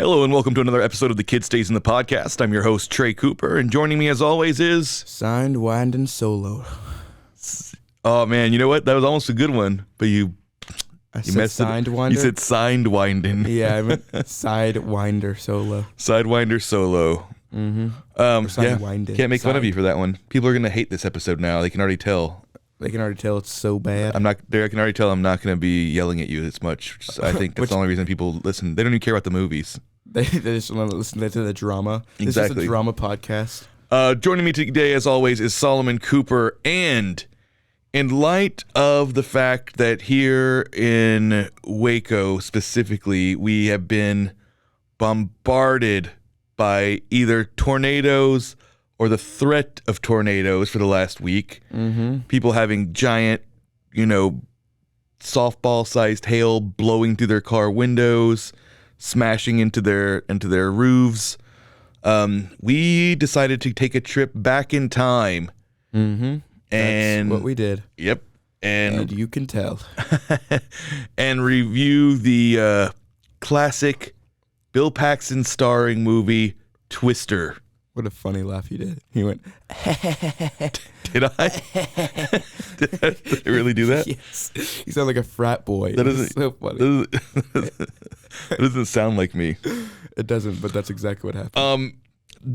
Hello and welcome to another episode of The Kid Stays in the Podcast. I'm your host, Trey Cooper, and joining me as always is... Signed, Winding Solo. Oh man, you know what? That was almost a good one, but you messed Signed it. Winder? You said Signed Winding. Yeah, I meant Sidewinder Solo. Sidewinder Solo. Mm-hmm. Yeah, can't make fun of you for that one. People are going to hate this episode now. They can already tell. They can already tell it's so bad. I can already tell I'm not going to be yelling at you as much. I think that's the only reason people listen. They don't even care about the movies. They just want to listen to the drama. Exactly. This is a drama podcast. Joining me today, as always, is Solomon Cooper. And in light of the fact that here in Waco specifically, we have been bombarded by either tornadoes or the threat of tornadoes for the last week. Mm-hmm. People having giant, softball-sized hail blowing through their car windows, smashing into their roofs. We decided to take a trip back in time. Mm-hmm. And that's what we did. Yep. And you can tell. And review the classic Bill Paxton starring movie Twister. What a funny laugh you did. He went, Did I? Did I really do that? Yes. You sound like a frat boy. That doesn't, so funny. That doesn't sound like me. It doesn't, but that's exactly what happened.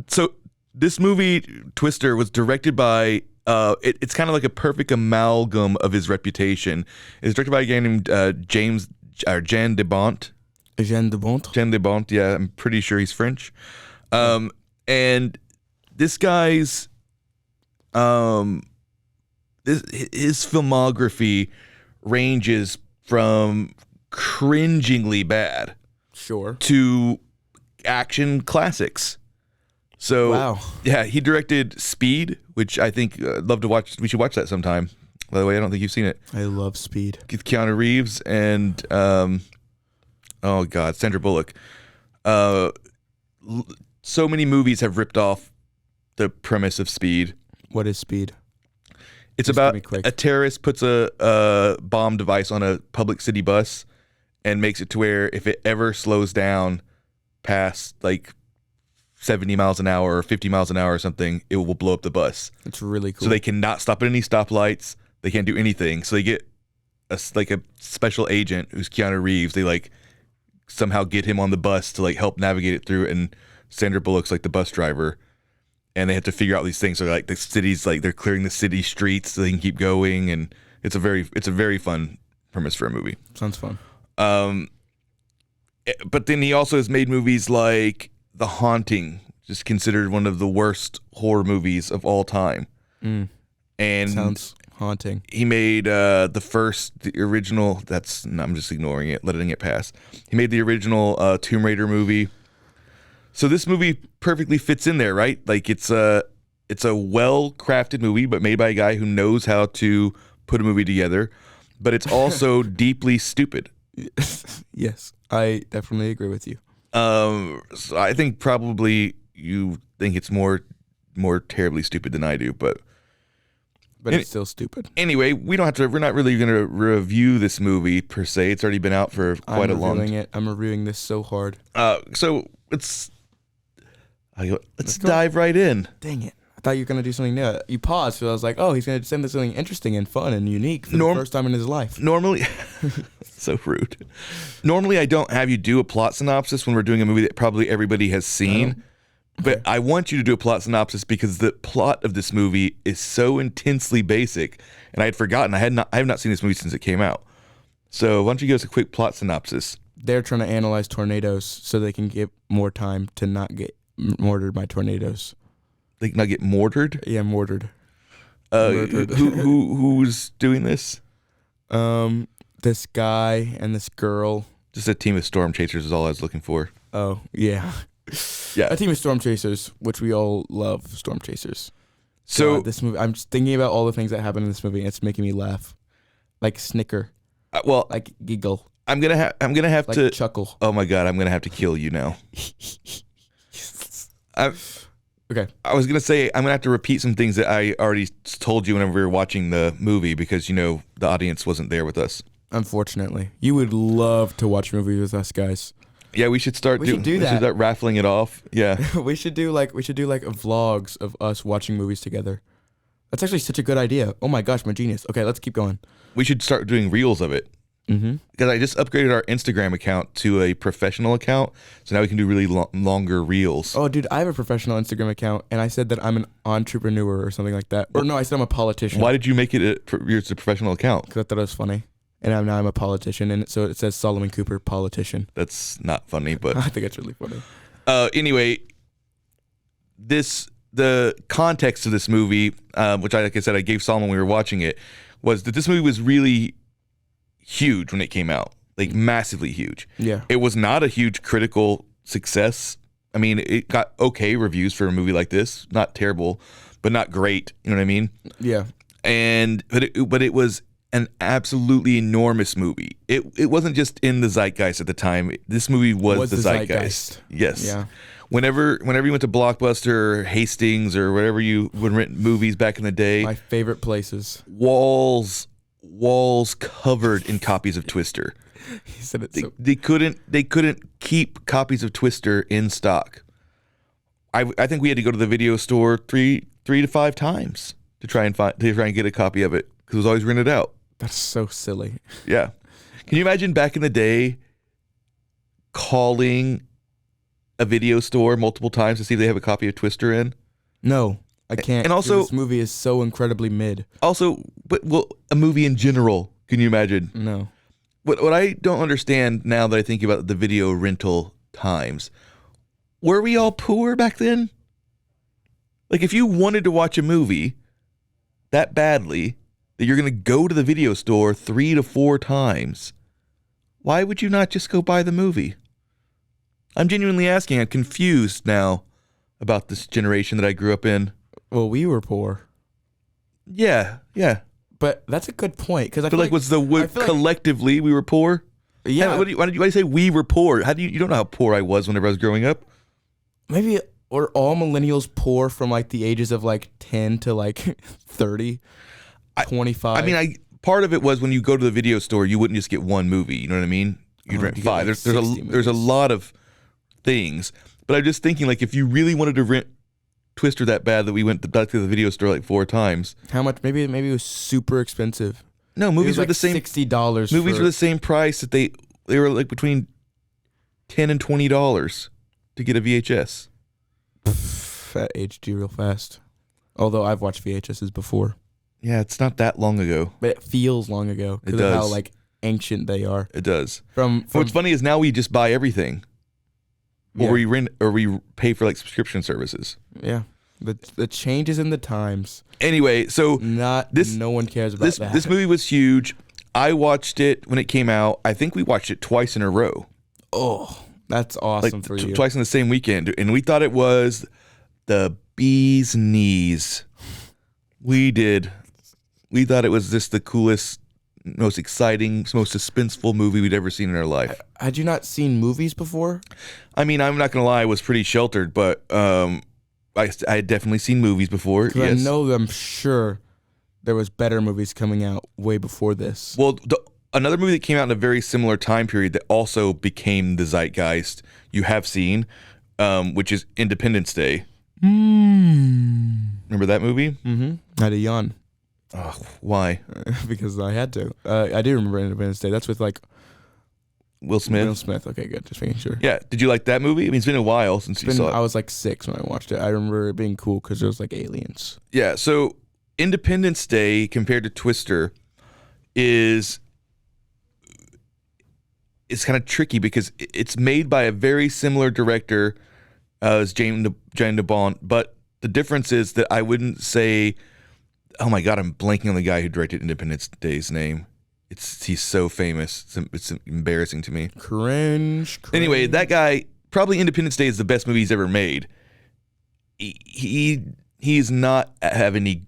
So this movie, Twister, was directed by, it's kind of like a perfect amalgam of his reputation. It's directed by a guy named Jan de Bont. Jean de Bont? Jan de Bont, yeah, I'm pretty sure he's French. And this guy's, his filmography ranges from cringingly bad, Sure, to action classics. So, wow. Yeah, he directed Speed, which I think I'd love to watch. We should watch that sometime. By the way, I don't think you've seen it. I love Speed. With Keanu Reeves and, Sandra Bullock. So many movies have ripped off the premise of Speed. What is Speed? It's Just about give me quick. a terrorist puts a bomb device on a public city bus and makes it to where if it ever slows down past like 70 miles an hour or 50 miles an hour or something, it will blow up the bus. It's really cool. So they cannot stop at any stoplights. They can't do anything. So they get a special agent who's Keanu Reeves. They somehow get him on the bus to help navigate it through, and Sandra Bullock's the bus driver. And they have to figure out these things. So the city's they're clearing the city streets so they can keep going, and it's a very fun premise for a movie. Sounds fun. But then he also has made movies like The Haunting, just considered one of the worst horror movies of all time. And sounds haunting. He made the original. I'm just ignoring it, letting it pass. He made the original Tomb Raider movie. So this movie perfectly fits in there, right? It's a well-crafted movie, but made by a guy who knows how to put a movie together. But it's also deeply stupid. Yes, I definitely agree with you. So I think probably you think it's more terribly stupid than I do, but it's still stupid. Anyway, we're not really going to review this movie per se. It's already been out for quite a long time. I'm reviewing this so hard. So let's dive right in. Dang it. I thought you were going to do something new. You paused, so I was like, oh, he's going to send us something interesting and fun and unique for the first time in his life. Normally, so rude. Normally, I don't have you do a plot synopsis when we're doing a movie that probably everybody has seen. But I want you to do a plot synopsis because the plot of this movie is so intensely basic, and I had forgotten. I have not seen this movie since it came out. So why don't you give us a quick plot synopsis? They're trying to analyze tornadoes so they can get more time to not get mortared by tornadoes. They not get mortared? Yeah, mortared. Who's doing this? This guy and this girl. Just a team of storm chasers is all I was looking for. Oh, yeah. Yeah. A team of storm chasers, which we all love storm chasers. So this movie, I'm just thinking about all the things that happen in this movie, and it's making me laugh. Like snicker. Like giggle. I'm gonna have to chuckle. Oh my god, I'm gonna have to kill you now. Okay. I was gonna say I'm gonna have to repeat some things that I already told you whenever we were watching the movie because the audience wasn't there with us. Unfortunately, you would love to watch movies with us guys. Yeah, we should start. We should do We that. should start raffling it off. Yeah. we should do like vlogs of us watching movies together. That's actually such a good idea. Oh my gosh, my genius. Okay, let's keep going. We should start doing reels of it. Mm-hmm. Because I just upgraded our Instagram account to a professional account, so now we can do really longer reels. Oh, dude, I have a professional Instagram account, and I said that I'm an entrepreneur or something like that. Or no, I said I'm a politician. Why did you make it a professional account? Because I thought it was funny. And now I'm a politician, and so it says Solomon Cooper, politician. That's not funny, but I think it's really funny. Anyway, the context of this movie, which like I said, I gave Solomon when we were watching it, was that this movie was really huge when it came out, like massively huge. Yeah. It was not a huge critical success. I mean, it got okay reviews for a movie like this, not terrible, but not great. You know what I mean? Yeah. But it was an absolutely enormous movie. It wasn't just in the zeitgeist at the time. This movie was the zeitgeist. Yes. Yeah. Whenever you went to Blockbuster or Hastings or wherever you would rent movies back in the day, My favorite places. walls covered in copies of Twister. He said it They couldn't keep copies of Twister in stock. I think we had to go to the video store three to 5 times to try and get a copy of it because it was always rented out. That's so silly. Yeah. Can you imagine back in the day calling a video store multiple times to see if they have a copy of Twister in? No, I can't. And also, this movie is so incredibly mid. Also, a movie in general, can you imagine? No. What I don't understand now that I think about the video rental times, were we all poor back then? Like, if you wanted to watch a movie that badly that you're going to go to the video store 3 to 4 times, why would you not just go buy the movie? I'm genuinely asking. I'm confused now about this generation that I grew up in. Well, we were poor. Yeah. But that's a good point because I feel like collectively we were poor. Yeah. Why do you say we were poor? How do you don't know how poor I was whenever I was growing up? Maybe were all millennials poor from like the ages of like 10 to like 30, 25? I mean, part of it was when you go to the video store, you wouldn't just get one movie. You know what I mean? You'd rent 5. Like There's a lot of things, but I'm just thinking like if you really wanted to rent Twister that bad that we went back to the video store like 4 times. How much? Maybe it was super expensive. No, movies were like the same. $60. Movies were the same price that they were like between $10 and $20 to get a VHS. That aged you real fast. Although I've watched VHSs before. Yeah, it's not that long ago. But it feels long ago because of how like ancient they are. It does. From What's funny is now we just buy everything. Yeah. Or we rent or we pay for like subscription services. Yeah. The changes in the times. Anyway, so no one cares about that. This movie was huge. I watched it when it came out. I think we watched it twice in a row. Oh, that's awesome for you. Twice in the same weekend. And we thought it was the bee's knees. We did. We thought it was just the coolest, most exciting, most suspenseful movie we'd ever seen in our life. Had you not seen movies before? I mean, I'm not going to lie, I was pretty sheltered, but I had definitely seen movies before. Yes. I know, I'm sure there was better movies coming out way before this. Well, another movie that came out in a very similar time period that also became the zeitgeist you have seen, which is Independence Day. Remember that movie? Mm-hmm. I had a yawn. Oh, why? Because I had to. I do remember Independence Day. That's with like Will Smith. Will Smith. Okay, good. Just making sure. Yeah. Did you like that movie? I mean, it's been a while since you saw it. I was like 6 when I watched it. I remember it being cool because there was like aliens. Yeah. So Independence Day compared to Twister is kind of tricky because it's made by a very similar director as Jane de Bont, but the difference is that I wouldn't say. Oh my God, I'm blanking on the guy who directed Independence Day's name. He's so famous. It's embarrassing to me. Cringe. Anyway, that guy, probably Independence Day is the best movie he's ever made. He's not have any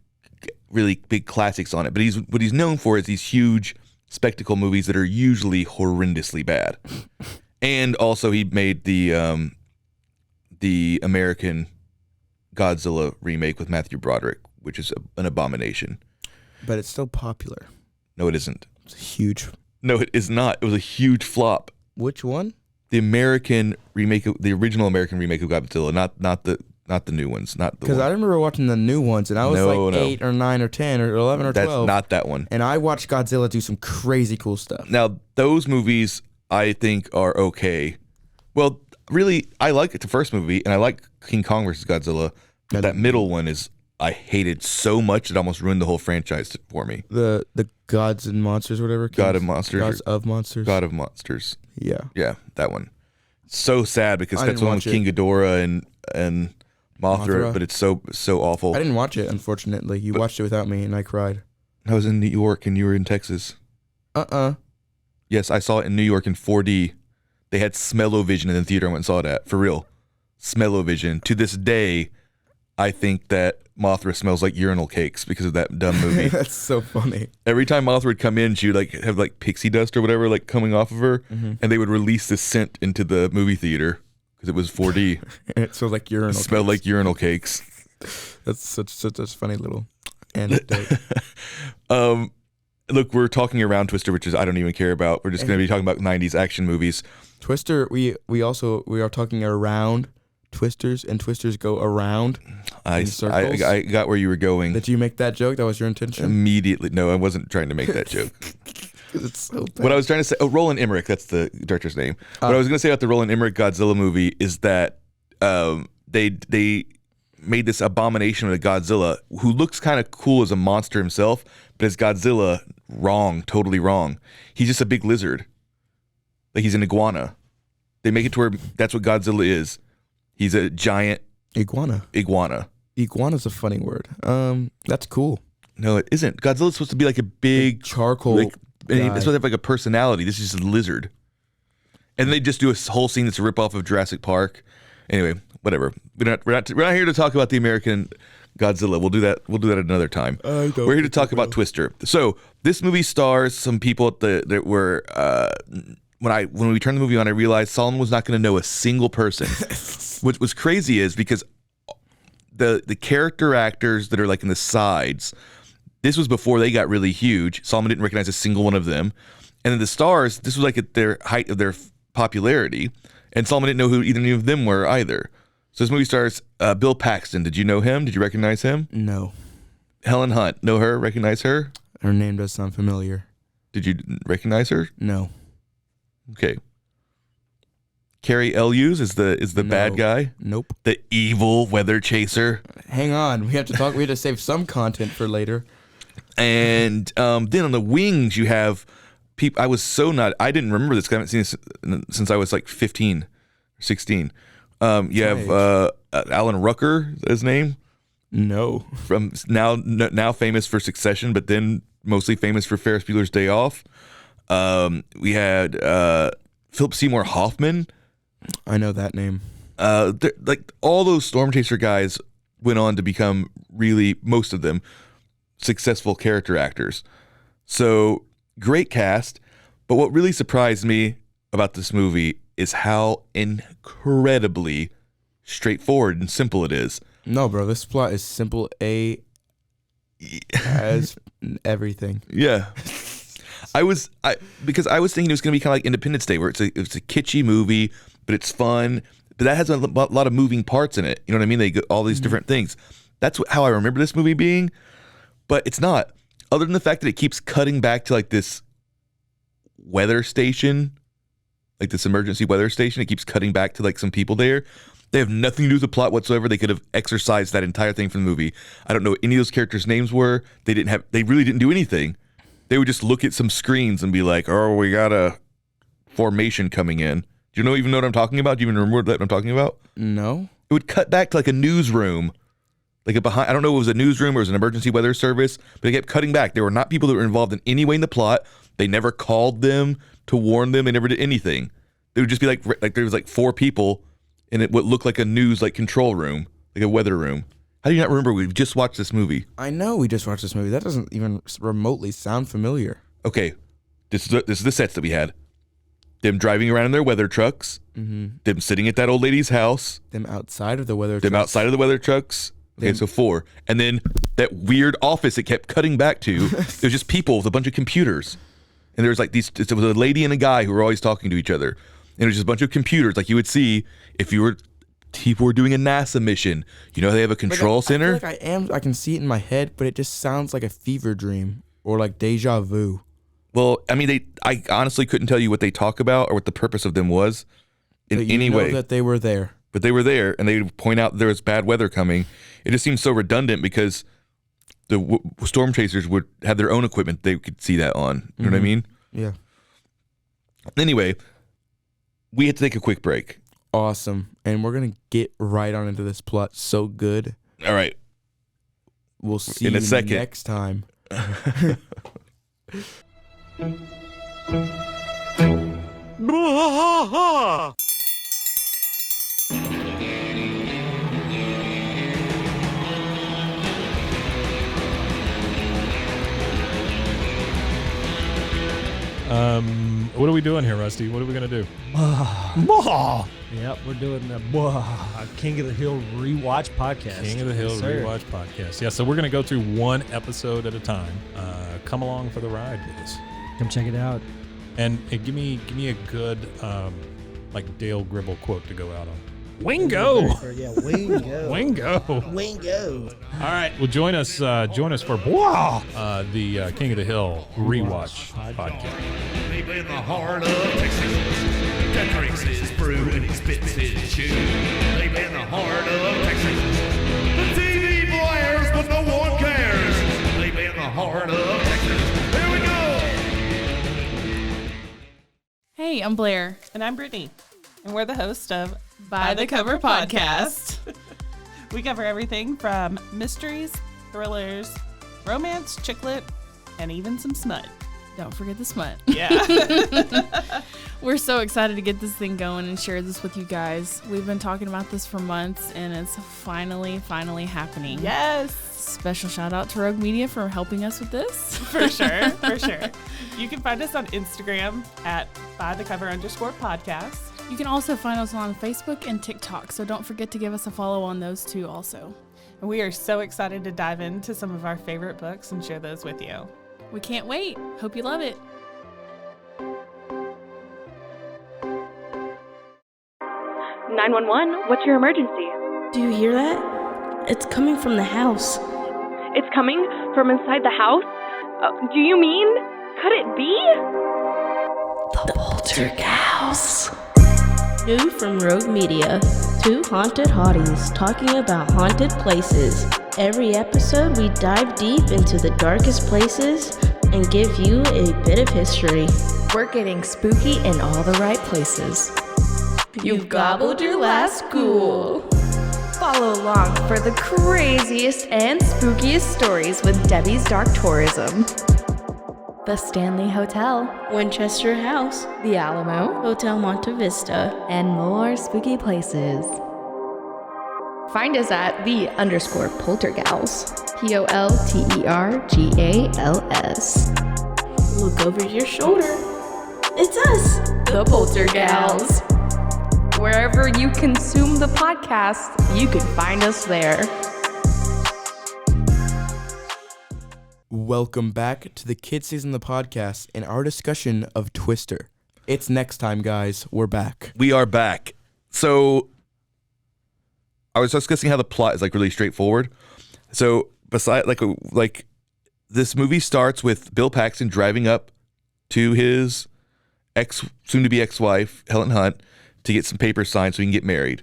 really big classics on it, but what he's known for is these huge spectacle movies that are usually horrendously bad. And also he made the American Godzilla remake with Matthew Broderick, which is an abomination. But it's still popular. No, it isn't. It's huge. No, it is not. It was a huge flop. Which one? the American remake, the original American remake of Godzilla, not the new ones, not the. Because I remember watching the new ones, and I was No, like no. 8 or 9 or 10 or 11 or 12. That's not that one. And I watched Godzilla do some crazy cool stuff. Now those movies I think are okay. Well, really, I like the first movie, and I like King Kong versus Godzilla. But that middle one I hated so much it almost ruined the whole franchise for me. The Gods and Monsters, whatever. God of Monsters. Gods of Monsters. God of Monsters. Yeah. Yeah, that one. So sad because I that's didn't one with watch King Ghidorah and Mothra, but it's so awful. I didn't watch it, unfortunately. You watched it without me, and I cried. I was in New York and you were in Texas. Yes, I saw it in New York in 4D. They had Smell-O-Vision in the theater. I went and saw that. For real. Smell-O-Vision. To this day, I think that Mothra smells like urinal cakes because of that dumb movie. That's so funny. Every time Mothra would come in, she would like have like pixie dust or whatever like coming off of her, and they would release this scent into the movie theater because it was 4D. And it smelled like urinal. It smelled like urinal cakes. That's such a funny little anecdote. Look, we're talking around Twister, which is I don't even care about. We're just going to be talking about 90s action movies. Twister, we are talking around Twisters, and Twisters go around in circles. I got where you were going. Did you make that joke? That was your intention? Immediately. No, I wasn't trying to make that jope. It's so bad. What I was trying to say, Roland Emmerich, that's the director's name. What I was going to say about the Roland Emmerich Godzilla movie is that they made this abomination of a Godzilla who looks kind of cool as a monster himself, but as Godzilla, wrong, totally wrong. He's just a big lizard. Like he's an iguana. They make it to where that's what Godzilla is. He's a giant iguana. Iguana's a funny word. That's cool. No, it isn't. Godzilla's supposed to be like a big charcoal. Like, guy. It's supposed to have like a personality. This is just a lizard. And they just do a whole scene that's a ripoff of Jurassic Park. Anyway, whatever. We're not here to talk about the American Godzilla. We'll do that another time. We're here to talk about Twister. So this movie stars some people that were when we turned the movie on, I realized Solomon was not going to know a single person. What was crazy is because the character actors that are like in the sides, this was before they got really huge. Solomon didn't recognize a single one of them. And then the stars, this was like at their height of their popularity, and Solomon didn't know who either of them were either. So this movie stars Bill Paxton. Did you know him? Did you recognize him? No. Helen Hunt. Know her? Recognize her? Her name does sound familiar. Did you recognize her? No. Okay. Carrie Elwes is the bad guy. Nope. The evil weather chaser. Hang on. We have to save some content for later. And then on the wings you have people. I didn't remember this. I haven't seen this since I was like 15 or 16. You have Alan Rucker, his name. No. From now famous for Succession, but then mostly famous for Ferris Bueller's Day Off. We had Philip Seymour Hoffman. I know that name. Like all those Storm Chaser guys went on to become really, most of them, successful character actors. So great cast. But what really surprised me about this movie is how incredibly straightforward and simple it is. No, bro, this plot is simple as everything. Yeah. Because I was thinking it was going to be kind of like Independence Day, where it's a kitschy movie, but it's fun. But that has a lot of moving parts in it. You know what I mean? They go all these different things. That's how I remember this movie being. But it's not. Other than the fact that it keeps cutting back to like this weather station, like this emergency weather station. It keeps cutting back to like some people there. They have nothing to do with the plot whatsoever. They could have exercised that entire thing from the movie. I don't know what any of those characters' names were. They really didn't do anything. They would just look at some screens and be like, "Oh, we got a formation coming in." Do you even know what I'm talking about? Do you even remember what I'm talking about? No. It would cut back to like a newsroom, like a behind. I don't know if it was a newsroom or it was an emergency weather service, but it kept cutting back. There were not people that were involved in any way in the plot. They never called them to warn them. They never did anything. They would just be like there was like 4 people in it. What looked like a news like control room, like a weather room. How do you not remember? We just watched this movie. I know we just watched this movie. That doesn't even remotely sound familiar. Okay, this is the sets that we had. Them driving around in their weather trucks. Mm-hmm. Them sitting at that old lady's house. Them outside of the weather Them trucks. outside of the weather trucks. Okay, so 4. And then that weird office it kept cutting back to. It was just people with a bunch of computers. And there was like there was a lady and a guy who were always talking to each other. And it was just a bunch of computers, like you would see if people were doing a NASA mission. You know, they have a control center. I feel like I can see it in my head, but it just sounds like a fever dream or like deja vu. Well, I mean, I honestly couldn't tell you what they talk about or what the purpose of them was in any way. That they were there. But they were there, and they would point out there was bad weather coming. It just seems so redundant because the storm chasers would have their own equipment they could see that on. You know what I mean? Yeah. Anyway, we had to take a quick break. Awesome. And we're going to get right on into this plot. So good. All right. We'll see in a second. Next time. What are we doing here, Rusty? What are we gonna do? Yep, we're doing the King of the Hill rewatch podcast. King of the Hill rewatch podcast. Yeah, so we're gonna go through one episode at a time. Come along for the ride with us. Come check it out. And give me a good like Dale Gribble quote to go out on. Wingo. Yeah, Wingo. Wingo. All right. Well, join us for the King of the Hill rewatch podcast. Deep in the heart of Texas, that drinks his brew and he spits his chew. Deep in the heart of Texas, the TV blares but no one cares. Deep in the heart of Texas, here we go. Hey, I'm Blair. And I'm Brittany. And we're the host of By the Cover Podcast. We cover everything from mysteries, thrillers, romance, chick lit, and even some smut. Don't forget the smut. Yeah. We're so excited to get this thing going and share this with you guys. We've been talking about this for months, and it's finally happening. Yes. Special shout out to Rogue Media for helping us with this. For sure. You can find us on Instagram at bythecover_podcast. You can also find us on Facebook and TikTok, so don't forget to give us a follow on those two also. And we are so excited to dive into some of our favorite books and share those with you. We can't wait. Hope you love it. 911, what's your emergency? Do you hear that? It's coming from the house. It's coming from inside the house? Do you mean? Could it be? The Poltergeist. New from Rogue Media. Two haunted hotties talking about haunted places. Every episode we dive deep into the darkest places and give you a bit of history. We're getting spooky in all the right places. You've gobbled your last ghoul. Follow along for the craziest and spookiest stories with Debbie's Dark Tourism. The Stanley Hotel, Winchester House, The Alamo, Hotel Monte Vista, and more spooky places. Find us at _Poltergals. POLTERGALS. Look over your shoulder. It's us, The Poltergals. Wherever you consume the podcast, you can find us there. Welcome back to the Kids Season of the podcast and our discussion of Twister. It's next time, guys. We're back. We are back. So I was discussing how the plot is like really straightforward. So beside like this movie starts with Bill Paxton driving up to his soon-to-be ex-wife Helen Hunt to get some papers signed so he can get married.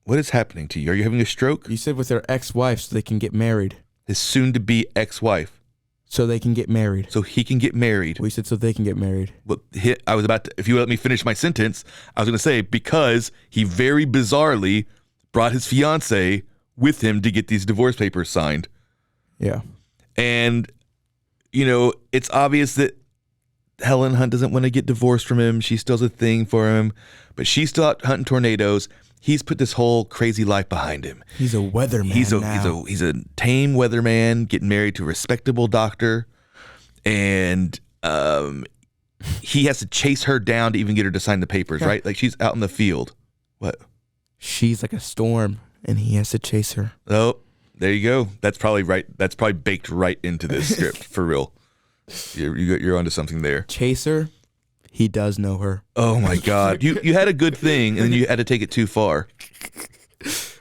What is happening to you? Are you having a stroke? You said with their ex-wife so they can get married. His soon-to-be ex-wife. So they can get married. So he can get married. We said so they can get married. Well, I was about to, if you let me finish my sentence, I was going to say because he very bizarrely brought his fiance with him to get these divorce papers signed. Yeah. And, you know, it's obvious that Helen Hunt doesn't want to get divorced from him. She still has a thing for him, but she's still out hunting tornadoes. He's put this whole crazy life behind him. He's a weatherman now. He's a tame weatherman getting married to a respectable doctor, and he has to chase her down to even get her to sign the papers, right? Like she's out in the field. What? She's like a storm, and he has to chase her. Oh, there you go. That's probably right. That's probably baked right into this script for real. You're onto something there. Chase her, He does know her. Oh my God. You had a good thing and then you had to take it too far.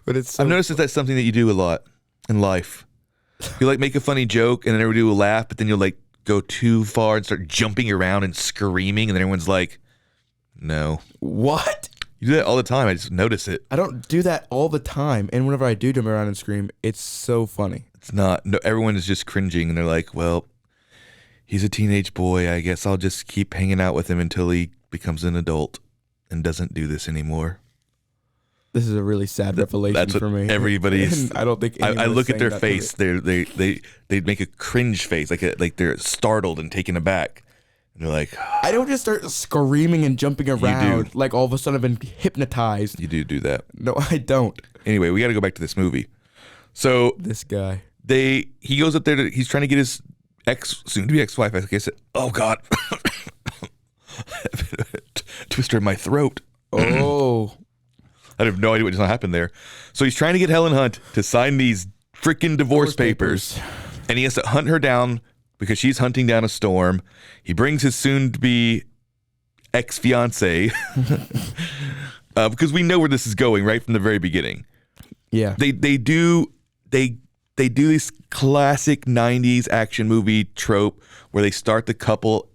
But it's I've noticed that that's something that you do a lot in life. You like make a funny joke and then everybody will laugh, but then you'll like go too far and start jumping around and screaming, and then everyone's like, no. What? You do that all the time. I just notice it. I don't do that all the time. And whenever I do jump around and scream, it's so funny. It's not. No, everyone is just cringing and they're like, well, he's a teenage boy. I guess I'll just keep hanging out with him until he becomes an adult and doesn't do this anymore. This is a really sad revelation That's what for me. everybody is. I don't think I anyone is look at their saying that to face. They make a cringe face, like they're startled and taken aback. And they're like, I don't just start screaming and jumping around like all of a sudden I've been hypnotized. You do that. No, I don't. Anyway, we got to go back to this movie. So This guy. he goes up there. He's trying to get his soon to be ex-wife. I guess. Oh God, twister in my throat. Oh. I have no idea what just happened there. So he's trying to get Helen Hunt to sign these freaking divorce papers. And he has to hunt her down because she's hunting down a storm. He brings his soon-to-be ex-fiance because we know where this is going right from the very beginning. Yeah. They do this classic 90s action movie trope where they start the couple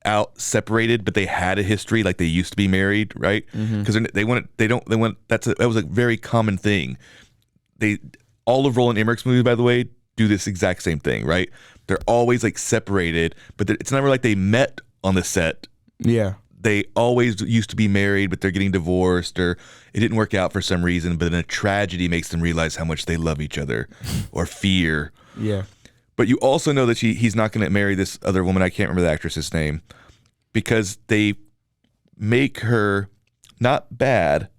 out separated, but they had a history, like they used to be married, right? Because that was a very common thing. All of Roland Emmerich's movies, by the way, do this exact same thing, right? They're always like separated, but it's never like they met on the set. Yeah. They always used to be married, but they're getting divorced, or it didn't work out for some reason, but then a tragedy makes them realize how much they love each other, or fear. Yeah. But you also know that he's not going to marry this other woman. I can't remember the actress's name, because they make her not bad,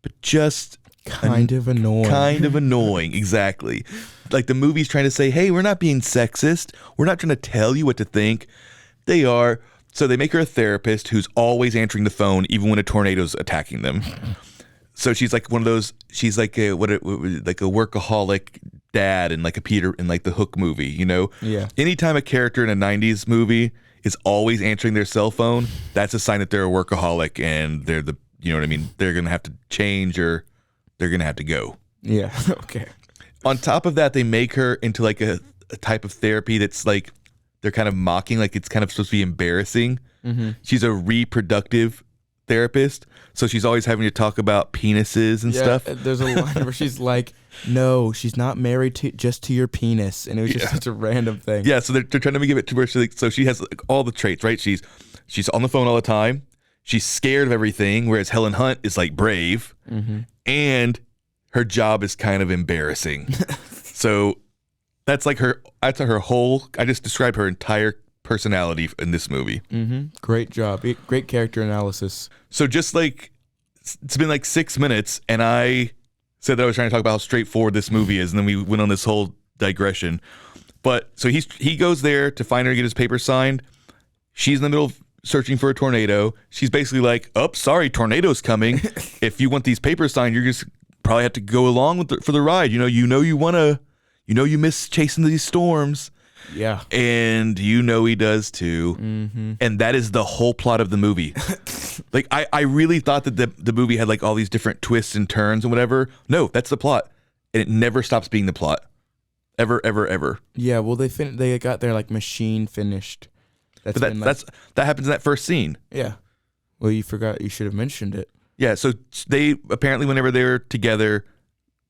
but just kind of annoying. Kind of annoying, exactly. Like the movie's trying to say, hey, we're not being sexist. We're not trying to tell you what to think. They are. So they make her a therapist who's always answering the phone, even when a tornado's attacking them. So she's like one of those. She's like a workaholic dad in like the Hook movie, you know? Yeah. Anytime a character in a 90s movie is always answering their cell phone, that's a sign that they're a workaholic and they're you know what I mean? They're going to have to change or they're going to have to go. Yeah. Okay. On top of that, they make her into like a type of therapy that's like, they're kind of mocking, like it's kind of supposed to be embarrassing. Mm-hmm. She's a reproductive therapist, so she's always having to talk about penises and stuff. There's a line where she's like, no, she's not married just to your penis. And it was just such a random thing. Yeah, so they're trying to give it to her. So she has like all the traits, right? She's on the phone all the time. She's scared of everything, whereas Helen Hunt is like brave. Mm-hmm. And her job is kind of embarrassing. So that's her whole, I just described her entire personality in this movie. Mm-hmm. Great job. Great character analysis. So just like, it's been like 6 minutes and I said that I was trying to talk about how straightforward this movie is. And then we went on this whole digression. But so he goes there to find her to get his paper signed. She's in the middle of searching for a tornado. She's basically like, oh, sorry, tornado's coming. If you want these papers signed, you're just probably have to go along for the ride. You miss chasing these storms. Yeah. And he does too. Mm-hmm. And that is the whole plot of the movie. Like, I really thought that the movie had like all these different twists and turns and whatever. No, that's the plot. And it never stops being the plot. Ever, ever, ever. Yeah, well, they got their like machine finished. That happens in that first scene. Yeah. Well, you forgot. You should have mentioned it. Yeah, so they apparently, whenever they were together,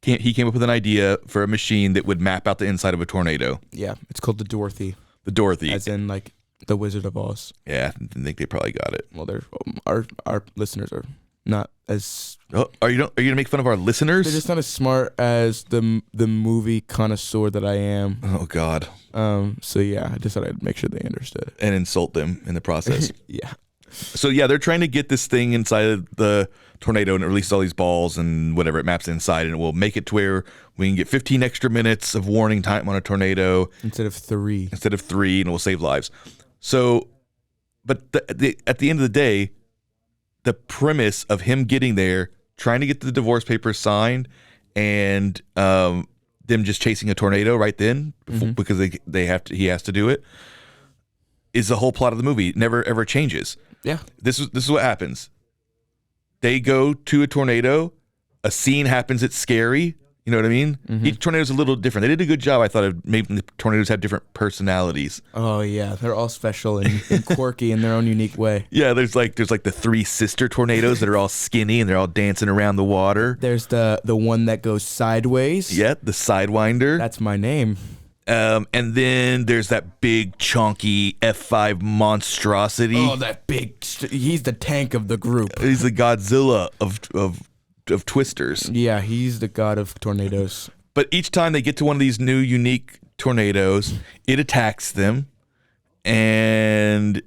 he came up with an idea for a machine that would map out the inside of a tornado. Yeah, it's called the Dorothy. The Dorothy. As in, like, the Wizard of Oz. Yeah, I think they probably got it. Well, our listeners are not as... Oh, are you gonna make fun of our listeners? They're just not as smart as the movie connoisseur that I am. Oh, God. So, yeah, I just thought I'd make sure they understood. And insult them in the process. Yeah. So, yeah, they're trying to get this thing inside of the tornado, and it releases all these balls and whatever, it maps inside, and it will make it to where we can get 15 extra minutes of warning time on a tornado. Instead of 3. And it will save lives. So, but at the end of the day, the premise of him getting there, trying to get the divorce papers signed, and them just chasing a tornado right then, because he has to do it, is the whole plot of the movie. It never ever changes. Yeah. This is what happens. They go to a tornado. A scene happens that's scary. You know what I mean? Each tornado's a little different. They did a good job, I thought, of making the tornadoes have different personalities. Oh yeah, they're all special and quirky in their own unique way. Yeah, there's like the 3 sister tornadoes that are all skinny and they're all dancing around the water. There's the one that goes sideways. Yeah, the Sidewinder. That's my name. And then there's that big chunky F5 monstrosity. Oh, that big! He's the tank of the group. He's the Godzilla of twisters. Yeah, he's the god of tornadoes. But each time they get to one of these new unique tornadoes, it attacks them, and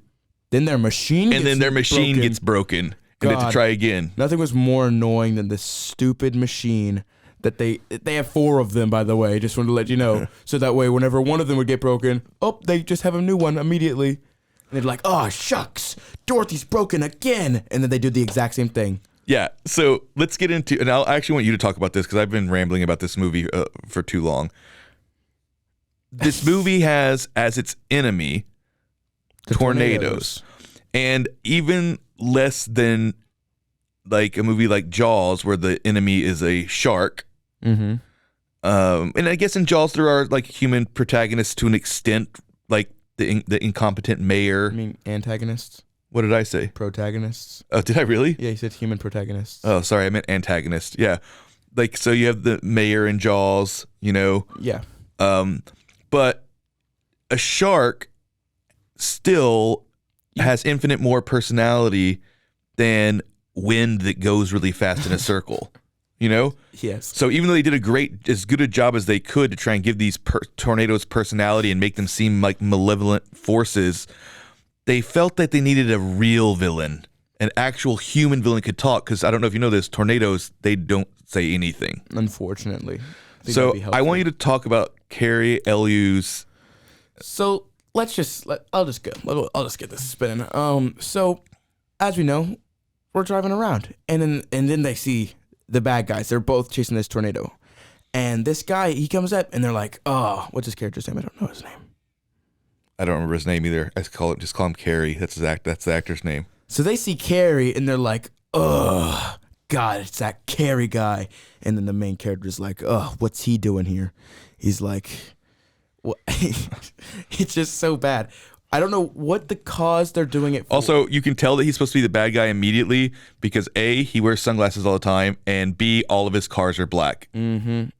then their machine gets broken, and they have to try again. Nothing was more annoying than this stupid machine that they have 4 of them, by the way. Just wanted to let you know, so that way whenever one of them would get broken, they just have a new one immediately, and they're like, "Oh shucks, Dorothy's broken again," and then they do the exact same thing. Yeah, so let's get into, and I actually want you to talk about this because I've been rambling about this movie for too long. This movie has as its enemy tornadoes. And even less than like a movie like Jaws, where the enemy is a shark. Mm-hmm. And I guess in Jaws there are like human protagonists to an extent, like the incompetent mayor. I mean, antagonists. What did I say? Protagonists. Oh, did I really? Yeah, you said human protagonists. Oh, sorry, I meant antagonist. Yeah, like so you have the mayor in Jaws, you know. Yeah. But a shark still has infinite more personality than wind that goes really fast in a circle. You know? Yes. So even though they did as good a job as they could to try and give these tornadoes personality and make them seem like malevolent forces, they felt that they needed a real villain, an actual human villain could talk. Because I don't know if you know this, tornadoes, they don't say anything. Unfortunately. So I want you to talk about Carrie Elwes. So I'll just get this spinning. So as we know, we're driving around, and then they see the bad guys. They're both chasing this tornado, and this guy, he comes up, and they're like, "Oh, what's his character's name? I don't know his name." I don't remember his name either. I just call him Carrie. That's the actor's name. So they see Carrie, and they're like, "Ugh, God, it's that Carrie guy." And then the main character's like, "Oh, what's he doing here?" He's like, "What?" It's just so bad. I don't know what the cause they're doing it for. Also, you can tell that he's supposed to be the bad guy immediately because A, he wears sunglasses all the time, and B, all of his cars are black. And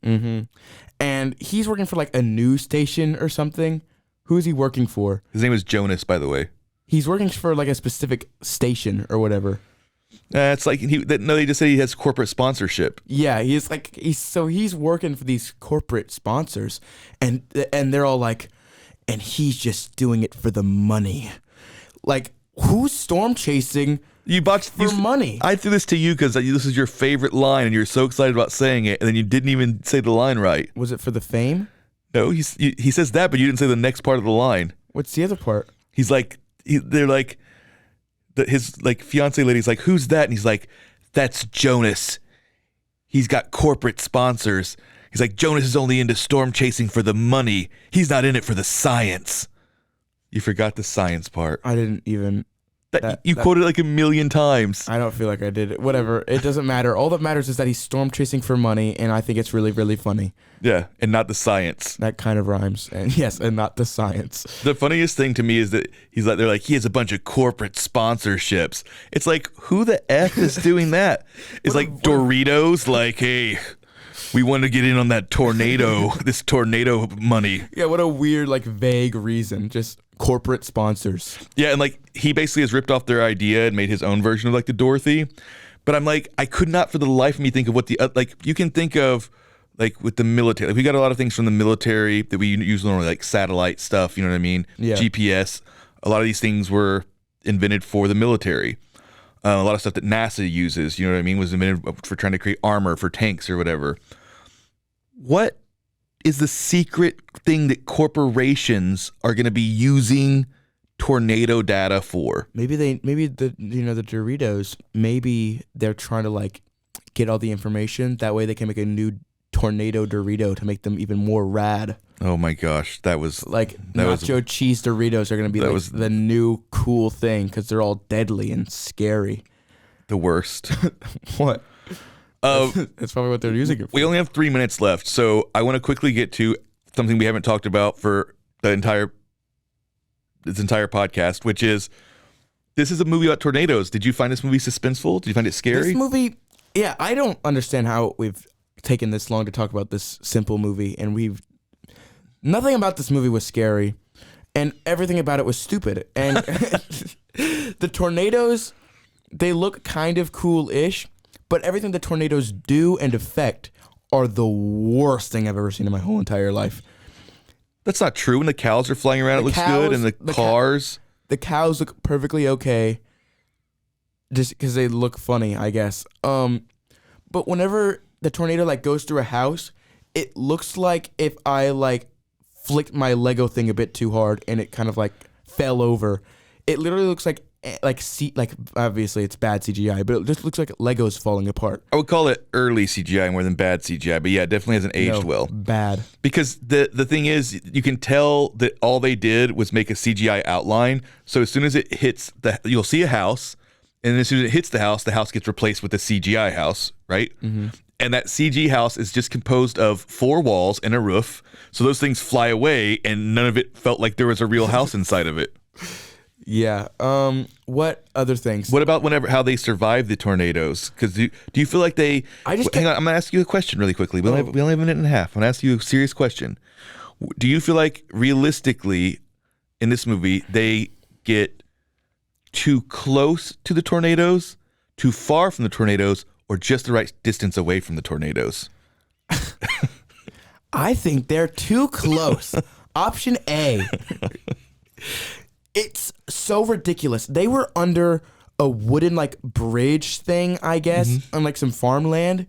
he's working for like a news station or something. Who's he working for? His name is Jonas, by the way. He's working for like a specific station or whatever. It's like they just say he has corporate sponsorship. Yeah, he's working for these corporate sponsors, and they're all like, and he's just doing it for the money. Like, who's storm chasing for money? I threw this to you because this is your favorite line, and you're so excited about saying it, and then you didn't even say the line right. Was it for the fame? No, he says that, but you didn't say the next part of the line. What's the other part? He's like, they're like, his like fiance lady's like, "Who's that?" And he's like, "That's Jonas. He's got corporate sponsors." He's like, "Jonas is only into storm chasing for the money. He's not in it for the science." You forgot the science part. I didn't even. You quoted it like a million times. I don't feel like I did it. Whatever. It doesn't matter. All that matters is that he's storm chasing for money, and I think it's really, really funny. Yeah, and not the science. That kind of rhymes. And yes, and not the science. The funniest thing to me is that they're like, he has a bunch of corporate sponsorships. It's like, who the F is doing that? It's like Doritos, like, hey, we want to get in on that tornado, this tornado money. Yeah, what a weird, like, vague reason. Just corporate sponsors. Yeah, and like, he basically has ripped off their idea and made his own version of like the Dorothy. But I'm like, I could not for the life of me think of what like, you can think of like with the military. Like, we got a lot of things from the military that we use normally, like satellite stuff, you know what I mean? Yeah. GPS. A lot of these things were invented for the military. A lot of stuff that NASA uses, you know what I mean, was invented for trying to create armor for tanks or whatever. What is the secret thing that corporations are going to be using tornado data for? Maybe the Doritos, maybe they're trying to like get all the information. That way they can make a new tornado Dorito to make them even more rad. Oh my gosh, that was Like that was nacho cheese Doritos are gonna be that like was- the new cool thing because they're all deadly and scary. the worst. What? That's probably what they're using it for. We only have 3 minutes left, so I want to quickly get to something we haven't talked about for this entire podcast, which is this is a movie about tornadoes. Did you find this movie suspenseful? Did you find it scary? This movie, yeah, I don't understand how we've taken this long to talk about this simple movie, and nothing about this movie was scary, and everything about it was stupid. And the tornadoes, they look kind of cool-ish, but everything the tornadoes do and affect are the worst thing I've ever seen in my whole entire life. That's not true. When the cows are flying around, it looks good, and the cars. The cows look perfectly okay, just because they look funny, I guess. But whenever the tornado like goes through a house, it looks like if I like flicked my Lego thing a bit too hard and it kind of like fell over. It literally looks like obviously it's bad CGI, but it just looks like Legos falling apart. I would call it early CGI more than bad CGI, but yeah, it definitely hasn't aged well. Bad. Because the thing is, you can tell that all they did was make a CGI outline. So as soon as it hits you'll see a house, and as soon as it hits the house gets replaced with a CGI house, right? Mm-hmm. And that CG house is just composed of 4 walls and a roof. So those things fly away, and none of it felt like there was a real house inside of it. Yeah. What other things? What about how they survive the tornadoes? Because do you feel like they? Hang on. I'm gonna ask you a question really quickly. We only have a minute and a half. I'm gonna ask you a serious question. Do you feel like realistically, in this movie, they get too close to the tornadoes, too far from the tornadoes, or just the right distance away from the tornadoes? I think they're too close. Option A. It's so ridiculous. They were under a wooden like bridge thing, I guess, on like some farmland,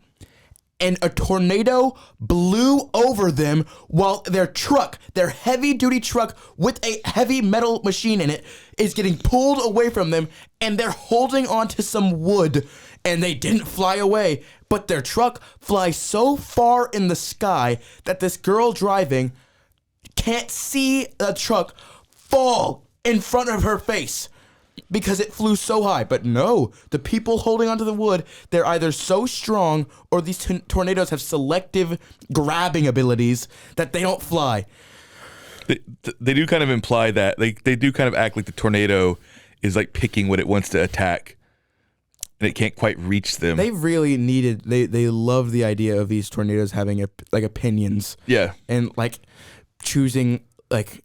and a tornado blew over them while their heavy duty truck with a heavy metal machine in it is getting pulled away from them, and they're holding onto some wood, and they didn't fly away, but their truck flies so far in the sky that this girl driving can't see the truck fall in front of her face because it flew so high. But no, the people holding onto the wood, they're either so strong or these tornadoes have selective grabbing abilities that they don't fly. They do kind of imply that. They do kind of act like the tornado is like picking what it wants to attack, and it can't quite reach them. They really needed, they love the idea of these tornadoes having opinions. Yeah. And like choosing like,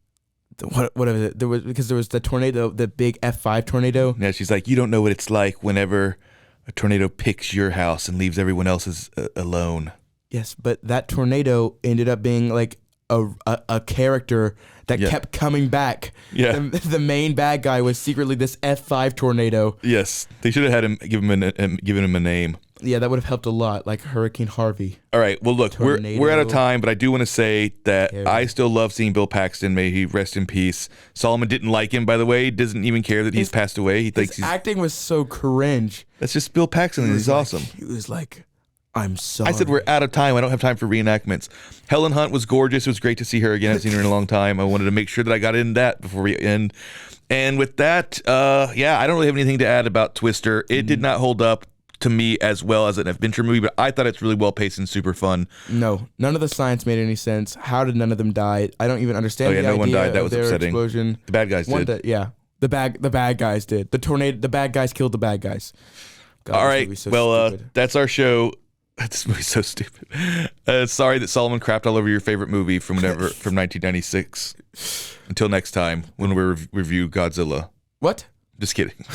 what is it? There was the tornado, the big F5 tornado. Yeah, she's like, you don't know what it's like whenever a tornado picks your house and leaves everyone else's alone. Yes, but that tornado ended up being like a character that kept coming back. Yeah, the main bad guy was secretly this F5 tornado. Yes, they should have had him given him a name. Yeah, that would have helped a lot, like Hurricane Harvey. All right, well, look, we're out of time, but I do want to say that I still love seeing Bill Paxton. May he rest in peace. Solomon didn't like him, by the way. He doesn't even care that he's passed away. He thinks his acting was so cringe. That's just Bill Paxton. He's awesome. He was like, I'm sorry. I said we're out of time. I don't have time for reenactments. Helen Hunt was gorgeous. It was great to see her again. I haven't seen her in a long time. I wanted to make sure that I got in that before we end. And with that, I don't really have anything to add about Twister. It did not hold up to me as well as an adventure movie, but I thought it's really well paced and super fun. No, none of the science made any sense. How did none of them die? I don't even understand. No one died. That was upsetting. Explosion. The bad guys did. The bad guys did. The bad guys killed the bad guys. God, all right. So that's our show. This movie's so stupid. Sorry that Solomon crapped all over your favorite movie from 1996. Until next time when we review Godzilla. What? Just kidding.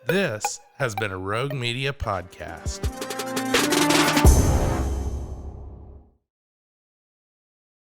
This has been a Rogue Media podcast.